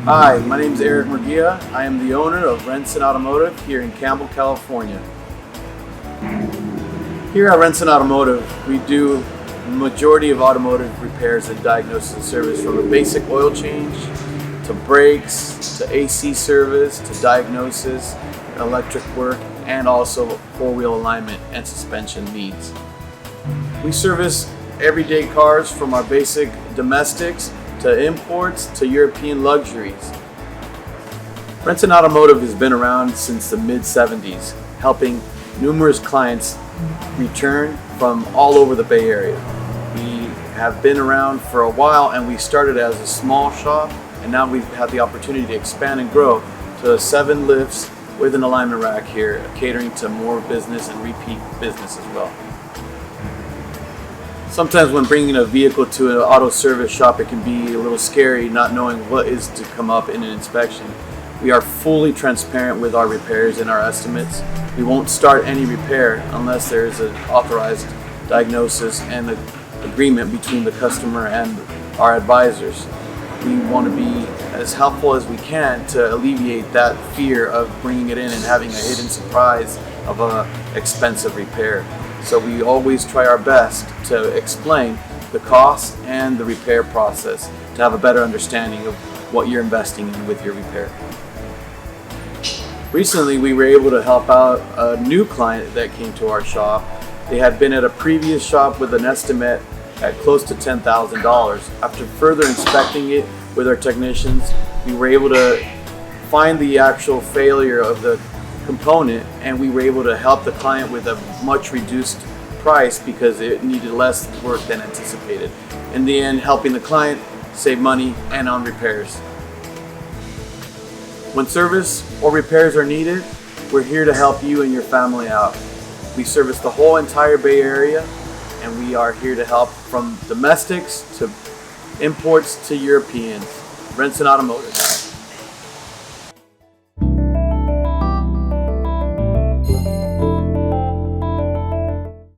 Hi, my name is Eric Murguia. I am the owner of Renson Automotive here in Campbell, California. Here at Renson Automotive, we do the majority of automotive repairs and diagnosis and service, from a basic oil change to brakes to AC service to diagnosis, electric work, and also four-wheel alignment and suspension needs. We service everyday cars, from our basic domestics to imports to European luxuries. Renson Automotive has been around since the mid-70s, helping numerous clients return from all over the Bay Area. We have been around for a while, and we started as a small shop, and now we've had the opportunity to expand and grow to 7 lifts with an alignment rack here, catering to more business and repeat business as well. Sometimes when bringing a vehicle to an auto service shop, it can be a little scary not knowing what is to come up in an inspection. We are fully transparent with our repairs and our estimates. We won't start any repair unless there is an authorized diagnosis and an agreement between the customer and our advisors. We want to be as helpful as we can to alleviate that fear of bringing it in and having a hidden surprise of an expensive repair. So we always try our best to explain the cost and the repair process to have a better understanding of what you're investing in with your repair. Recently, we were able to help out a new client that came to our shop. They had been at a previous shop with an estimate at close to $10,000. After further inspecting it with our technicians, we were able to find the actual failure of the component, and we were able to help the client with a much reduced price because it needed less work than anticipated. In the end, helping the client save money and on repairs. When service or repairs are needed, we're here to help you and your family out. We service the whole entire Bay Area, and we are here to help from domestics to imports to Europeans. Renson Automotive.